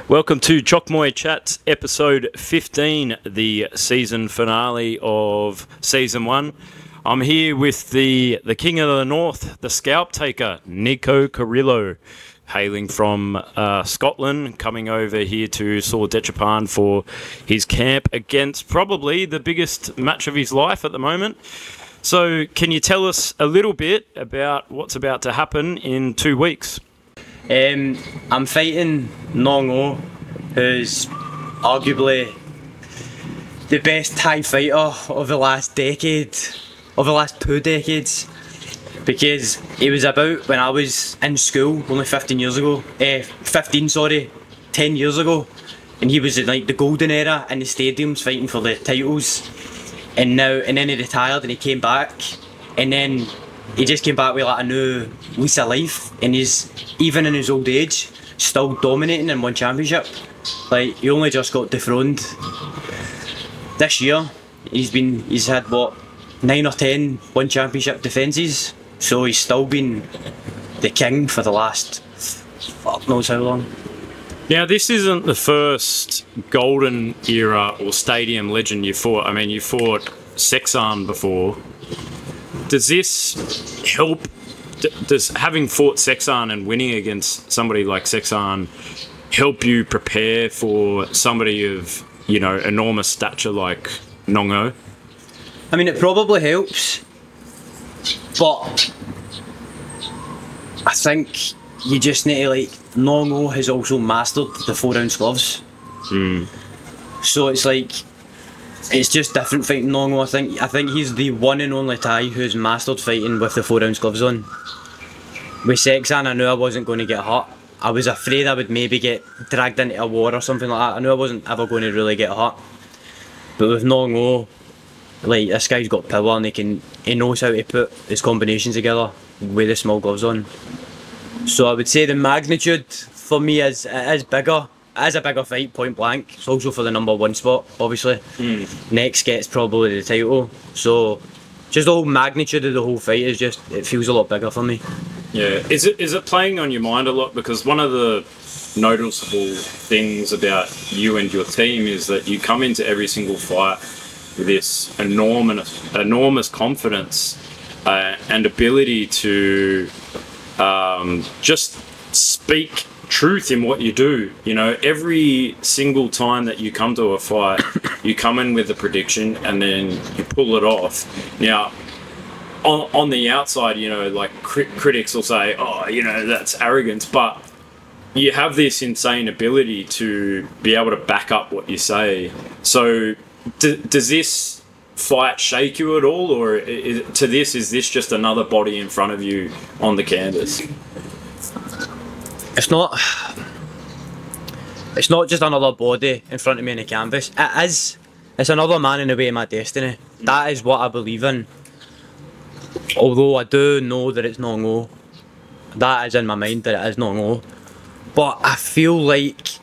Welcome to Chok Muay Chats, episode 15, the season finale of season 1. I'm here with the king of the north, the scalp taker, Nico Carrillo, hailing from Scotland, coming over here to Japan for his camp against probably the biggest match of his life at the moment. So can you tell us a little bit about what's about to happen in 2 weeks? I'm fighting Nong O, who's arguably the best Thai fighter of the last decade, of the last 2 decades, because he was about when I was in school only 10 years ago, and he was in like the golden era in the stadiums fighting for the titles, and then he retired and he came back, and then he just came back with like a new lease of life, and he's, even in his old age, still dominating in one championship. Like, he only just got dethroned this year. He's had what, 9 or 10 one championship defences, so he's still been the king for the last fuck knows how long. Now, this isn't the first golden era or stadium legend you fought. I mean, you fought Sexan before. Does this help? Does having fought Sexan and winning against somebody like Sexan help you prepare for somebody of, you know, enormous stature like Nong O? I mean, it probably helps, but I think you just need to, like, Nong O has also mastered the 4-ounce gloves. So it's like, it's just different fighting Nong O. I think he's the one and only Thai who's mastered fighting with the 4-ounce gloves on. With Sexan, I knew I wasn't going to get hurt. I was afraid I would maybe get dragged into a war or something like that. I knew I wasn't ever going to really get hurt. But with Nong O, like, this guy's got power and he knows how to put his combinations together with the small gloves on. So I would say the magnitude for me is bigger. It is a bigger fight, point blank. It's also for the number 1 spot, obviously. Next gets probably the title. So just the whole magnitude of the whole fight is just, it feels a lot bigger for me. Yeah. Is it playing on your mind a lot? Because one of the noticeable things about you and your team is that you come into every single fight with this enormous confidence and ability to just speak truth in what you do. You know, every single time that you come to a fight, you come in with a prediction and then you pull it off. Now, on the outside, you know, like critics will say, oh, you know, that's arrogance, but you have this insane ability to be able to back up what you say. So does this fight shake you at all, or is this just another body in front of you on the canvas? It's not just another body in front of me on the canvas. It is. It's another man in the way of my destiny. That is what I believe in. Although I do know that it's Nong O. That is in my mind, that it is Nong O. But I feel like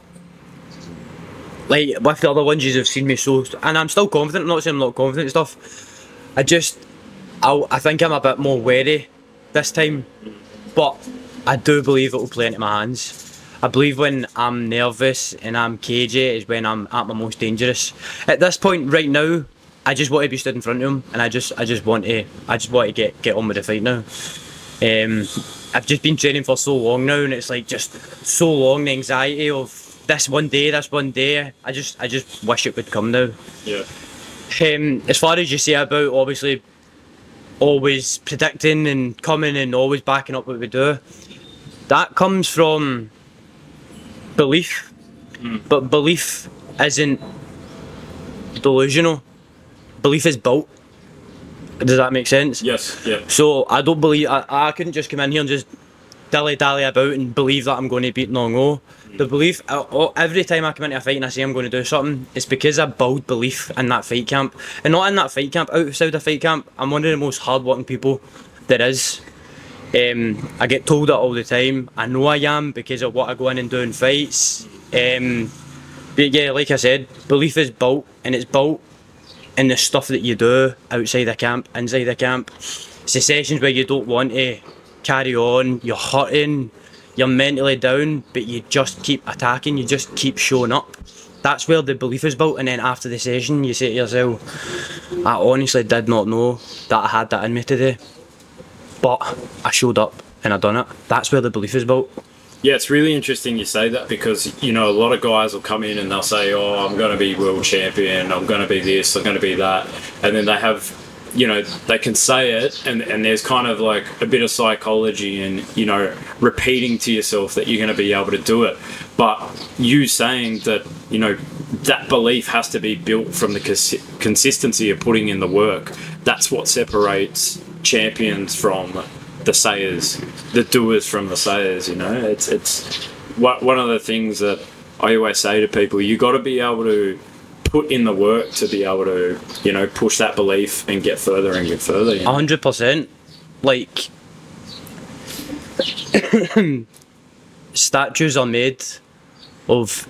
with the other ones you've seen me so, and I'm still confident, I'm not saying I'm not confident and stuff. I think I'm a bit more wary this time. But I do believe it will play into my hands. I believe when I'm nervous and I'm cagey is when I'm at my most dangerous. At this point right now, I just want to be stood in front of him, and I just want to get on with the fight now. I've just been training for so long now, and it's like just so long, the anxiety of this one day. I just wish it would come now. Yeah. As far as you say about obviously always predicting and coming and always backing up what we do, that comes from belief. But belief isn't delusional. Belief is built. Does that make sense? Yes, yeah. So I don't believe, I couldn't just come in here and just dilly-dally about and believe that I'm going to beat Nong O. The belief, every time I come into a fight and I say I'm going to do something, it's because I build belief in that fight camp. And not in that fight camp, outside the fight camp, I'm one of the most hard-working people there is. I get told that all the time. I know I am because of what I go in and do in fights. But yeah, like I said, belief is built, and it's built in the stuff that you do outside the camp, inside the camp. It's the sessions where you don't want to carry on, you're hurting, you're mentally down, but you just keep attacking, you just keep showing up. That's where the belief is built, and then after the session you say to yourself, I honestly did not know that I had that in me today, but I showed up and I done it. That's where the belief is built. Yeah, it's really interesting you say that, because, you know, a lot of guys will come in and they'll say, oh, I'm going to be world champion, I'm going to be this, I'm going to be that. And then they have, you know, they can say it, and there's kind of like a bit of psychology and, you know, repeating to yourself that you're going to be able to do it. But you saying that, you know, that belief has to be built from the consistency of putting in the work. That's what separates champions from the sayers, the doers from the sayers. You know, it's one of the things that I always say to people. You got to be able to put in the work to be able to, you know, push that belief and get further and get further. 100%. Like statues are made of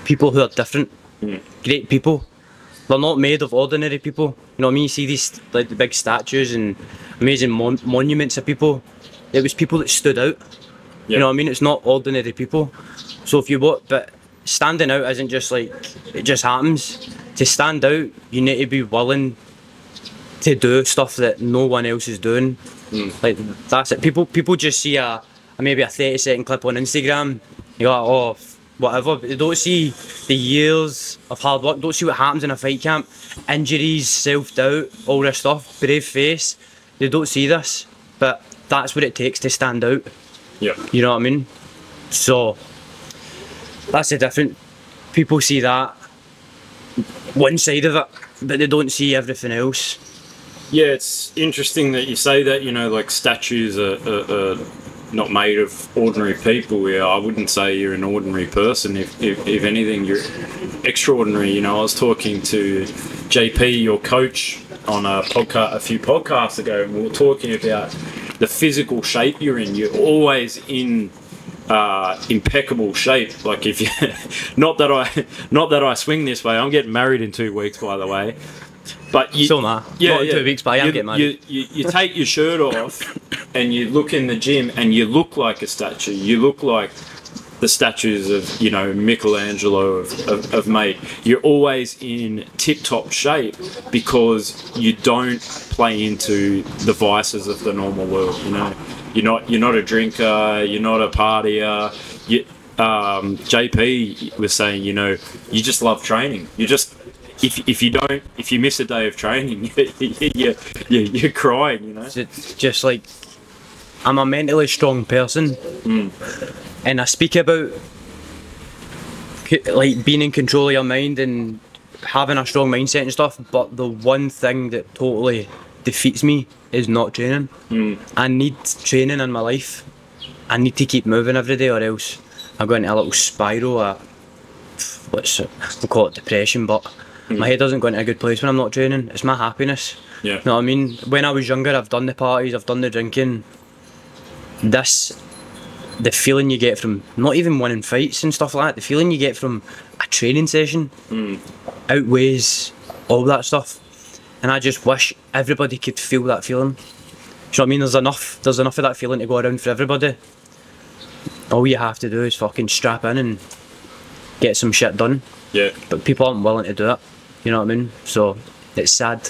people who are different, great people. They're not made of ordinary people. You know what I mean? You see these like the big statues and amazing monuments of people. It was people that stood out. You know what I mean? It's not ordinary people. So if you want, but standing out isn't just like it just happens. To stand out, you need to be willing to do stuff that no one else is doing. Like that's it. People just see maybe a 30-second clip on Instagram. You go, oh, whatever. But they don't see the years of hard work. Don't see what happens in a fight camp. Injuries, self-doubt, all this stuff. Brave face. They don't see this, but that's what it takes to stand out. Yeah. You know what I mean? So that's the difference. People see that one side of it, but they don't see everything else. Yeah, it's interesting that you say that. You know, like statues are not made of ordinary people. Yeah, I wouldn't say you're an ordinary person. If anything, you're extraordinary. You know, I was talking to JP, your coach, on a few podcasts ago, and we were talking about the physical shape you're in. You're always in impeccable shape. Like if you, not that I swing this way. I'm getting married in 2 weeks, by the way. But you, not in 2 weeks, but I am getting married. You take your shirt off and you look in the gym and you look like a statue. You look like the statues of, you know, Michelangelo of mate. You're always in tip-top shape because you don't play into the vices of the normal world. You know, you're not a drinker. You're not a partier. JP was saying, you know, you just love training. You just if you miss a day of training, you're crying. You know, it's just like I'm a mentally strong person, and I speak about like being in control of your mind and having a strong mindset and stuff. But the one thing that totally defeats me is not training. I need training in my life. I need to keep moving every day, or else I go into a little spiral. We'll call it depression, but my head doesn't go into a good place when I'm not training. It's my happiness. Yeah. You know what I mean? When I was younger, I've done the parties, I've done the drinking. The feeling you get from not even winning fights and stuff like that, the feeling you get from a training session outweighs all that stuff. And I just wish everybody could feel that feeling. Do you know what I mean? There's enough of that feeling to go around for everybody. All you have to do is fucking strap in and get some shit done. Yeah. But people aren't willing to do it. You know what I mean? So it's sad.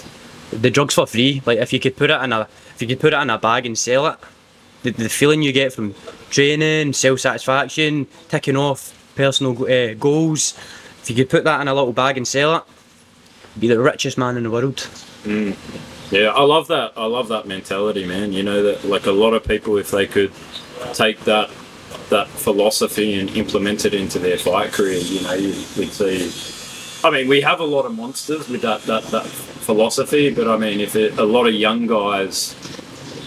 The drug's for free. Like if you could put it in a bag and sell it, the feeling you get from training, self-satisfaction, ticking off personal goals, if you could put that in a little bag and sell it, be the richest man in the world. Yeah, I love that. I love that mentality, man. You know, that like a lot of people, if they could take that philosophy and implement it into their fight career, you know, we'd see. I mean, we have a lot of monsters with that philosophy, but I mean, if a lot of young guys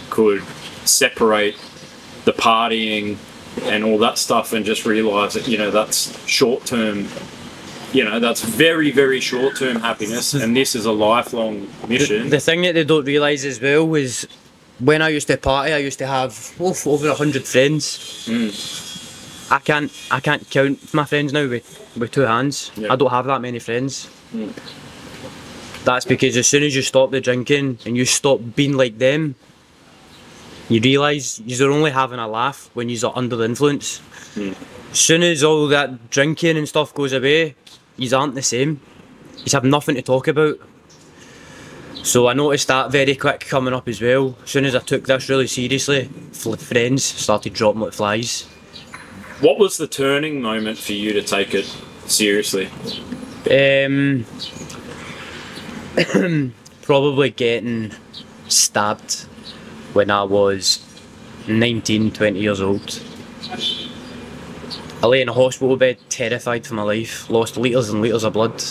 could separate the partying and all that stuff and just realise that, you know, that's short-term, you know, that's very, very short-term happiness, and this is a lifelong mission. The thing that they don't realise as well is when I used to party, I used to have over 100 friends. I can't count my friends now with 2 hands. Yeah. I don't have that many friends. That's because as soon as you stop the drinking and you stop being like them, you realise you're only having a laugh when you're under the influence. As soon as all that drinking and stuff goes away, you aren't the same. You have nothing to talk about. So I noticed that very quick coming up as well. As soon as I took this really seriously, friends started dropping like flies. What was the turning moment for you to take it seriously? Probably getting stabbed when I was 19, 20 years old. I lay in a hospital bed, terrified for my life, lost litres and litres of blood.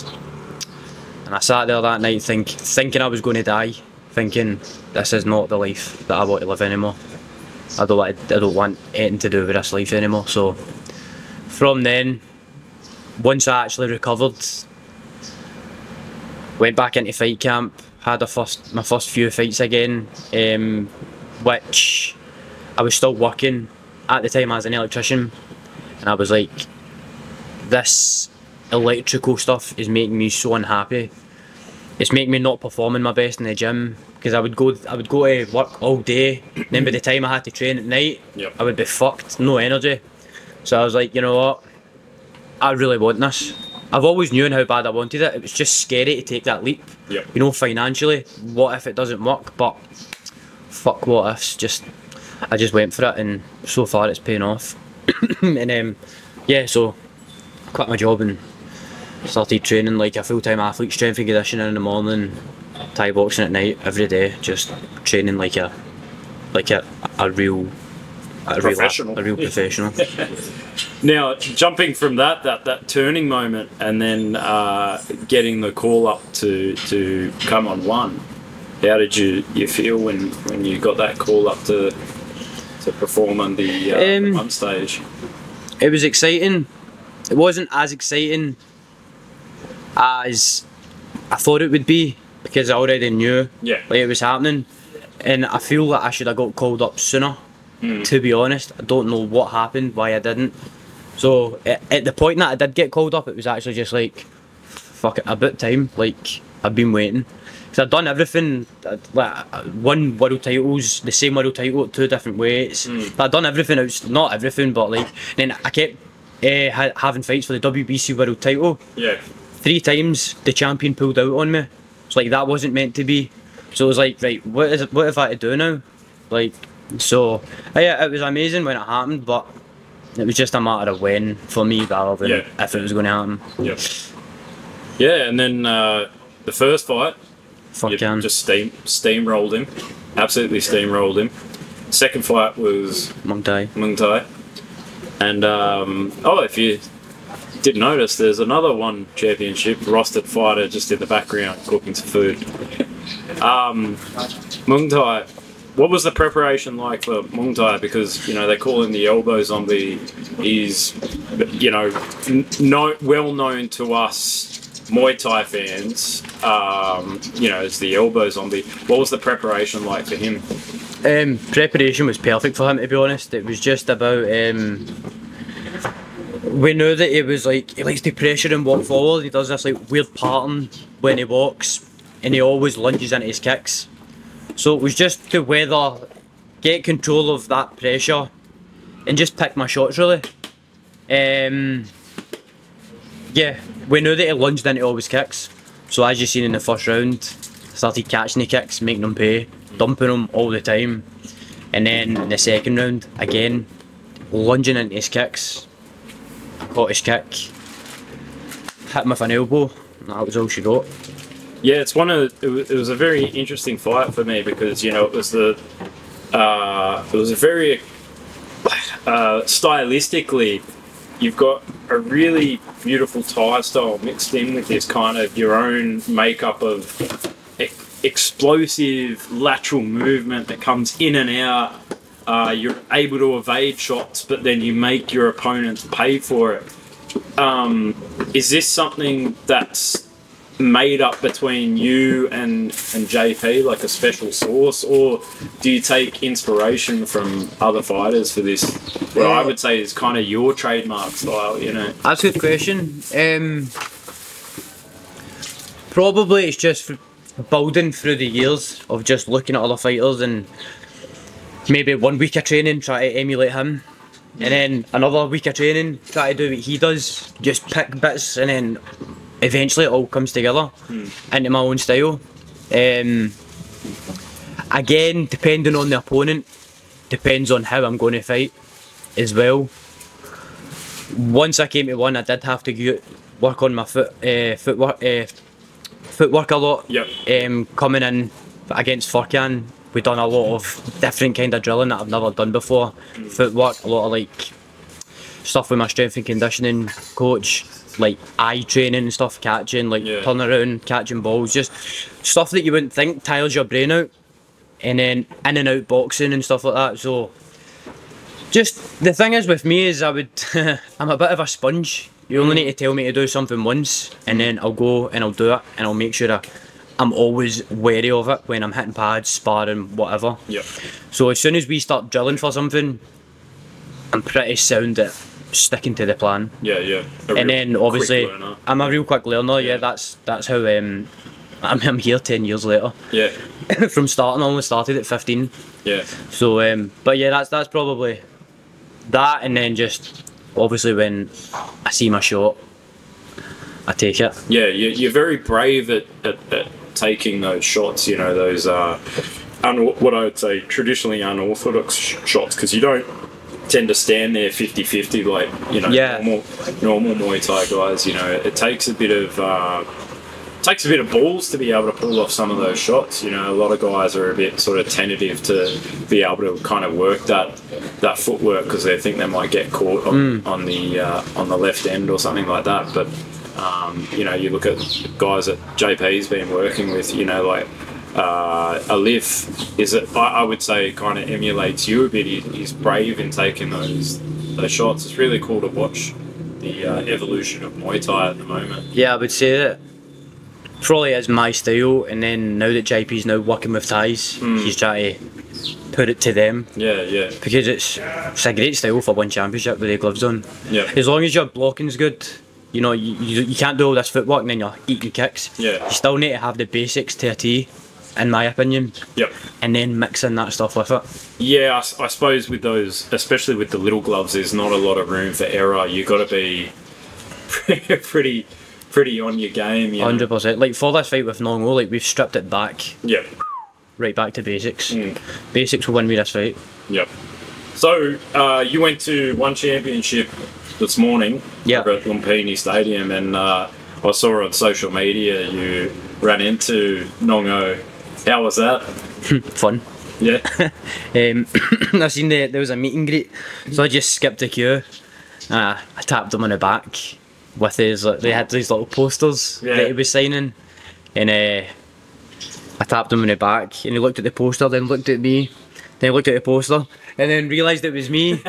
And I sat there that night thinking I was going to die, thinking this is not the life that I want to live anymore. I don't want anything to do with this life anymore. So from then, once I actually recovered, went back into fight camp, had my first few fights again, which I was still working at the time as an electrician, and I was like, this electrical stuff is making me so unhappy. It's making me not performing my best in the gym, because I would go to work all day, and then by the time I had to train at night, I would be fucked, no energy. So I was like, you know what, I really want this. I've always known how bad I wanted it. It was just scary to take that leap. You know, financially, what if it doesn't work? But fuck what ifs. I just went for it, and so far it's paying off. And yeah, so I quit my job and started training like a full-time athlete, strength and conditioning in the morning, Thai boxing at night, every day, just training like a real professional. Now, jumping from that turning moment, and then getting the call up to come on one, how did you feel when you got that call up to perform on the one stage? It was exciting. It wasn't as exciting as I thought it would be, because I already knew like it was happening, and I feel that I should have got called up sooner. To be honest, I don't know what happened, why I didn't. So at the point that I did get called up, it was actually just like, fuck it, about time. Like, I've been waiting, because I'd done everything. Like, won world titles, the same world title at 2 different weights. I'd done everything. Not everything, but like, then I kept having fights for the WBC world title. 3 times the champion pulled out on me. It's like, that wasn't meant to be. So it was like, right, what have I to do now? Like, so yeah, it was amazing when it happened, but it was just a matter of when for me, rather than if it was going to happen. Yeah, and then the first fight, you just steamrolled him, absolutely steamrolled him. Second fight was Muay Thai, and if you didn't notice, there's another one championship rostered fighter just in the background cooking some food. Muay Thai. What was the preparation like for Muay Thai? Because, you know, they call him the elbow zombie. He's, you know, well known to us Muay Thai fans, you know, as the elbow zombie. What was the preparation like for him? Preparation was perfect for him, to be honest. It was just about, we knew that he was like, he likes to pressure and walk forward. He does this like weird pattern when he walks, and he always lunges into his kicks. So it was just to get control of that pressure and just pick my shots, really. Yeah, we knew that he lunged into all his kicks. So as you seen in the first round, I started catching the kicks, making them pay, dumping them all the time. And then in the second round, again, lunging into his kicks, caught his kick, hit him with an elbow, and that was all she got. Yeah, it was a very interesting fight for me, because, you know, it was a very stylistically, you've got a really beautiful Thai style mixed in with this kind of your own makeup of explosive lateral movement that comes in and out. You're able to evade shots, but then you make your opponents pay for it. Is this something that's made up between you and JP, like a special sauce, or do you take inspiration from other fighters for this? What I would say is kind of your trademark style, you know. That's a good question. Probably it's just building through the years of just looking at other fighters, and maybe 1 week of training, try to emulate him. And then another week of training, try to do what he does, just pick bits, and then eventually it all comes together into my own style. Again, depending on the opponent, depends on how I'm going to fight as well. Once I came to one, I did have to work on my footwork a lot. Yep. Coming in against Furkan, we've done a lot of different kind of drilling that I've never done before. Footwork, a lot of like stuff with my strength and conditioning coach, like eye training and stuff, catching, like turn around, catching balls, just stuff that you wouldn't think tires your brain out. And then in and out boxing and stuff like that. So just the thing is with me is I'm a bit of a sponge. You only need to tell me to do something once, and then I'll go and I'll do it, and I'll make sure I'm always wary of it when I'm hitting pads, sparring, whatever. Yep. So as soon as we start drilling for something, I'm pretty sound at sticking to the plan. Yeah. And then obviously I'm a real quick learner. Yeah, that's how I'm here 10 years later. Yeah. From starting, I only started at 15. Yeah. So but yeah, that's probably that, and then just obviously when I see my shot, I take it. Yeah, you're very brave at taking those shots, you know, those what I would say traditionally unorthodox shots, because you don't tend to stand there 50-50 like, you know, normal Muay Thai guys. You know, it takes a bit of balls to be able to pull off some of those shots. You know, a lot of guys are a bit sort of tentative to be able to kind of work that footwork because they think they might get caught on the left end or something like that. But you know, you look at guys that JP's been working with, you know, like Alif I would say kind of emulates you a bit. He's brave in taking those shots. It's really cool to watch the evolution of Muay Thai at the moment. Yeah, I would say that probably is my style, and then now that JP's now working with Thais, he's trying to put it to them. Yeah. Because it's a great style for one championship with the gloves on. Yeah. As long as your blocking's good, you know, you can't do all this footwork and then you're eating kicks. Yeah. You still need to have the basics to a T, in my opinion. Yep. And then mixing that stuff with it. Yeah, I suppose with those, especially with the little gloves, there's not a lot of room for error. You got to be pretty on your game. 100%. Like for this fight with Nong O, like we've stripped it back. Yep. Right back to basics. Basics will win me this fight. Yep. So you went to one championship this morning over at Lumpini Stadium, and I saw on social media you ran into Nong O. How was that? Fun. Yeah. I seen there was a meet and greet, so I just skipped the queue. I tapped him on the back with his, they had these little posters that he was signing, and I tapped him on the back, and he looked at the poster, then looked at me, then looked at the poster, and then realised it was me,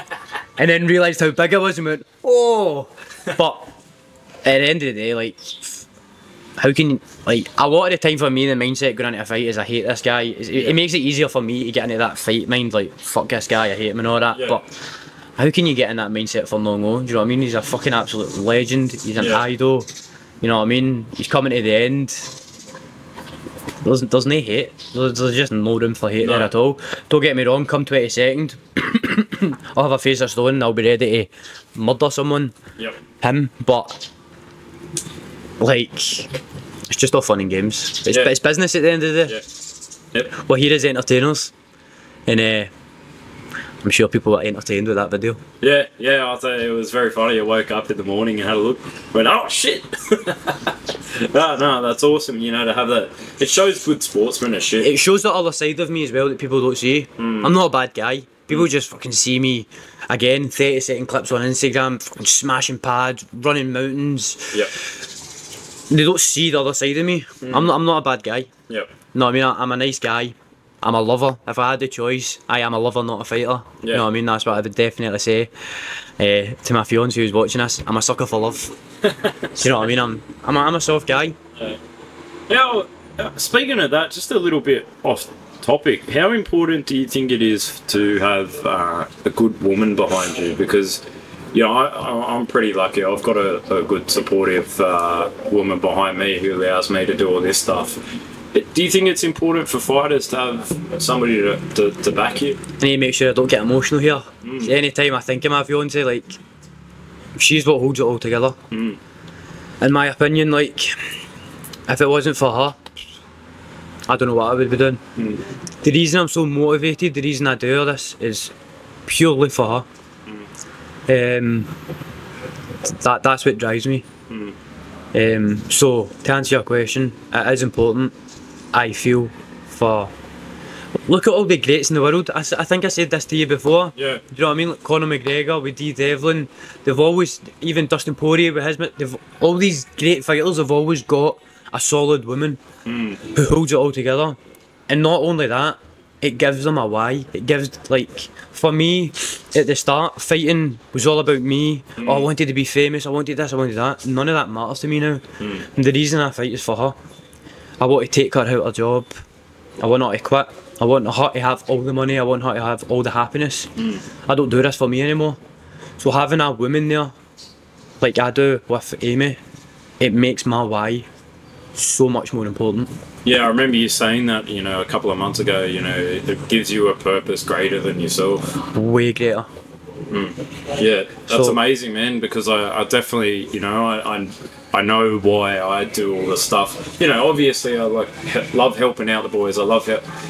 and then realised how big I was and went, oh! But at the end of the day, like, how can you, like, a lot of the time for me, the mindset going into a fight is I hate this guy. It makes it easier for me to get into that fight mind, like, fuck this guy, I hate him and all that. But how can you get in that mindset for Nong O? Do you know what I mean? He's a fucking absolute legend. He's an idol. You know what I mean? He's coming to the end. There's no hate. There's just no room for hate there at all. Don't get me wrong, come 22nd, I'll have a face of stone and I'll be ready to murder someone. Him. But, like, it's just all fun and games. It's business at the end of the day. We're here as entertainers. And I'm sure people were entertained with that video. Yeah, I'll tell you, it was very funny. I woke up in the morning and had a look, went, oh shit! No, that's awesome, you know, to have that. It shows good sportsmanship. It shows the other side of me as well that people don't see. I'm not a bad guy. People just fucking see me, again, 30-second clips on Instagram, fucking smashing pads, running mountains. They don't see the other side of me. I'm not a bad guy. No, I mean, I'm a nice guy. I'm a lover. If I had the choice, I am a lover, not a fighter. You know what I mean? That's what I would definitely say to my fiance who's watching this. I'm a sucker for love. You know what I mean? I'm a soft guy. Now, speaking of that, just a little bit off topic. How important do you think it is to have a good woman behind you? Because, you know, I'm pretty lucky. I've got a good supportive woman behind me who allows me to do all this stuff. Do you think it's important for fighters to have somebody to back you? I need to make sure I don't get emotional here. Anytime I think of my fiance, like, she's what holds it all together. In my opinion, like, if it wasn't for her, I don't know what I would be doing. The reason I'm so motivated, the reason I do all this is purely for her. That's what drives me. So, to answer your question, it is important, I feel, for... Look at all the greats in the world. I think I said this to you before. Yeah. You know what I mean? Like Conor McGregor with D. Devlin. They've always, even Dustin Poirier with his... all these great fighters have always got a solid woman who holds it all together. And not only that, it gives them a why. It gives, like, for me, at the start, fighting was all about me. Oh, I wanted to be famous, I wanted this, I wanted that. None of that matters to me now. And the reason I fight is for her. I want to take her out of her job. I want her to quit. I want her to have all the money. I want her to have all the happiness. I don't do this for me anymore. So having a woman there, like I do with Amy, it makes my why so much more important. Yeah, I remember you saying that, you know, a couple of months ago, you know, it gives you a purpose greater than yourself. Way greater. Yeah, that's So- amazing, man, because I definitely, you know, I know why I do all this stuff. You know, obviously I love helping out the boys, I love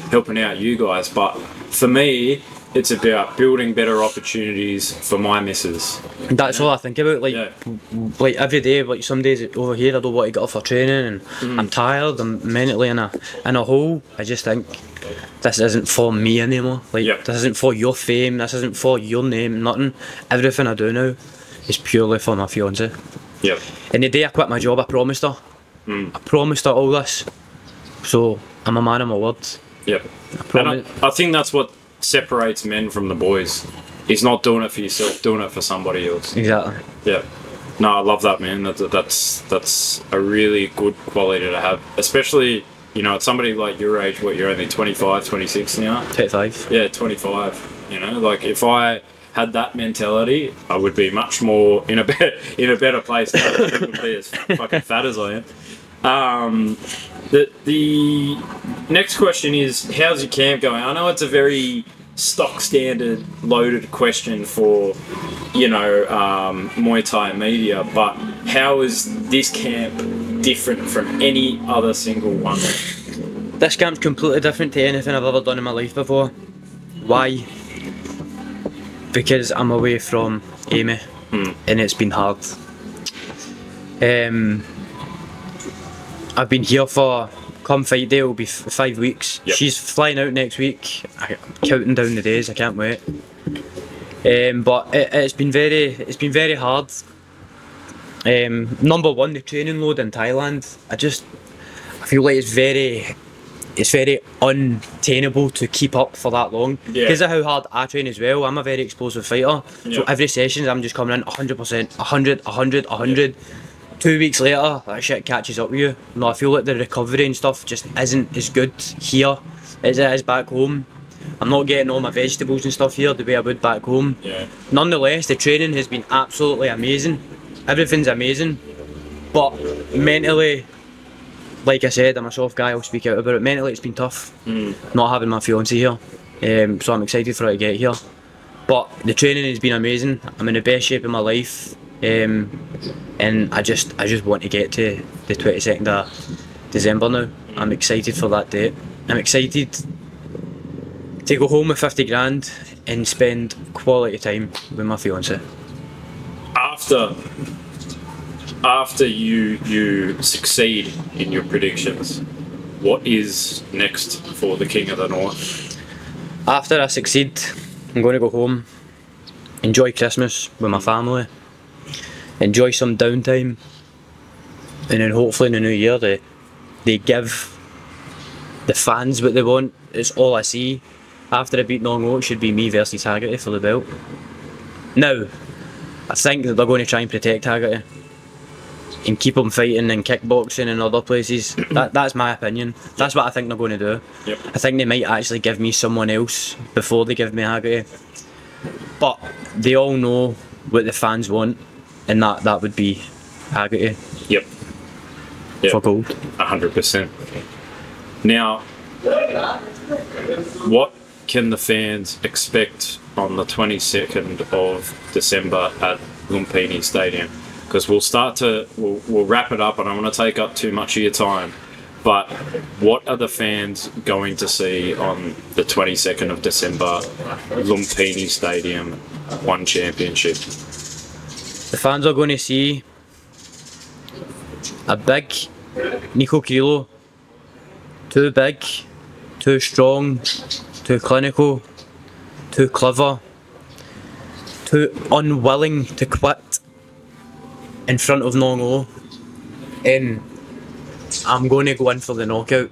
helping out you guys, but for me, it's about building better opportunities for my missus. That's all I think about, like, Yeah. like every day, like some days over here I don't want to get up for training and I'm tired, I'm mentally in a hole. I just think this isn't for me anymore. Like, Yep. this isn't for your fame, this isn't for your name, nothing. Everything I do now is purely for my fiancée. Yeah. And the day I quit my job, I promised her. I promised her all this. So I'm a man of my word. Yeah. And promise- I think that's what separates men from the boys. He's not doing it for yourself, doing it for somebody else. Exactly. Yeah. No, I love that, man. That's a really good quality to have. Especially, you know, at somebody like your age, what, you're only 25, 26 now? 25. Yeah, 25. You know, like if I had that mentality, I would be much more in a better place now. I wouldn't be as fucking fat as I am. The next question is, how's your camp going? I know it's a very stock standard loaded question for, you know, Muay Thai media, but how is this camp different from any other single one? This camp's completely different to anything I've ever done in my life before. Why? Because I'm away from Amy and it's been hard. I've been here for, come fight day, it'll be 5 weeks. Yep. She's flying out next week. I'm counting down the days, I can't wait. But it's been very hard. Number one, the training load in Thailand. I feel like it's very unattainable to keep up for that long. Yeah. Because of how hard I train as well. I'm a very explosive fighter. So Yeah. every session I'm just coming in 100%, 100, 100, 100. 2 weeks later, that shit catches up with you. No, I feel like the recovery and stuff just isn't as good here as it is back home. I'm not getting all my vegetables and stuff here the way I would back home. Yeah. Nonetheless, the training has been absolutely amazing. Everything's amazing. But mentally, like I said, I'm a soft guy, I'll speak out about it. Mentally, it's been tough not having my fiancée here. So I'm excited for her to get here. But the training has been amazing. I'm in the best shape of my life. And I just want to get to the 22nd of December now. I'm excited for that date. I'm excited to go home with 50 grand and spend quality time with my fiancée. After you succeed in your predictions, what is next for the King of the North? After I succeed, I'm going to go home, enjoy Christmas with my family, enjoy some downtime, and then hopefully in the new year they give the fans what they want. It's all I see. After I beat Nong O, it should be me versus Haggerty for the belt. Now, I think that they're going to try and protect Haggerty and keep him fighting in kickboxing and other places. That's my opinion. That's what I think they're going to do. Yep. I think they might actually give me someone else before they give me Haggerty. But they all know what the fans want, and that would be Haggerty Yep. for gold. 100%. Now, what can the fans expect on the 22nd of December at Lumpini Stadium? Because we'll wrap it up, and I don't want to take up too much of your time. But what are the fans going to see on the 22nd of December, Lumpini Stadium, One Championship? The fans are going to see a big Nico Carrillo. Too big, too strong, too clinical, too clever, too unwilling to quit in front of Nong O. And I'm going to go in for the knockout.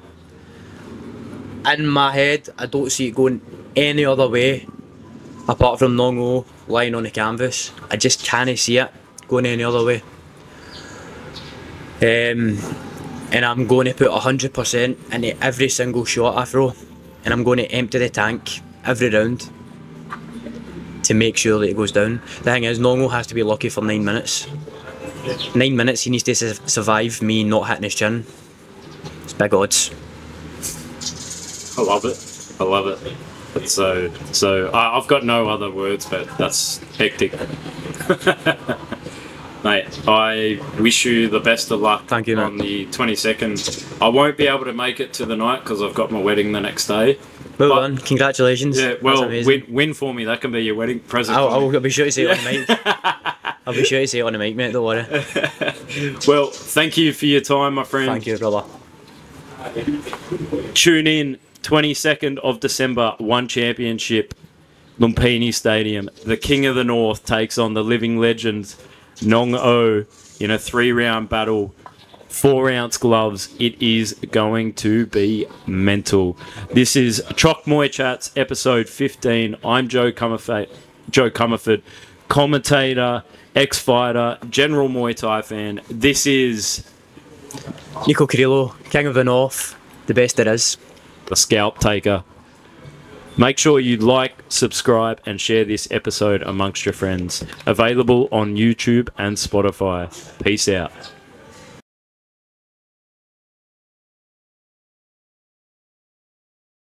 In my head, I don't see it going any other way apart from Nong O lying on the canvas. I just can't see it going any other way. And I'm going to put 100% into every single shot I throw, and I'm going to empty the tank every round to make sure that it goes down. The thing is, Nong O has to be lucky for 9 minutes. 9 minutes he needs to survive me not hitting his chin. It's big odds. I love it. I love it. But so I've got no other words, but that's hectic. Mate, I wish you the best of luck. Thank you, mate. On the 22nd. I won't be able to make it to the night because I've got my wedding the next day. Well done, congratulations. Yeah, well, win for me. That can be your wedding present. I'll be sure to say it on the mic. I'll be sure to say it on the mic, mate, don't worry. Well, thank you for your time, my friend. Thank you, brother. Tune in 22nd of December, One Championship, Lumpini Stadium. The King of the North takes on the living legend Nong O in a 3-round battle, 4-ounce gloves. It is going to be mental. This is Chok Muay Chats, episode 15. I'm Joe Comerford, commentator, ex-fighter, general Muay Thai fan. This is Nico Carrillo, King of the North, the best there is. The Scalp Taker. Make sure you like, subscribe, and share this episode amongst your friends. Available on YouTube and Spotify. Peace out.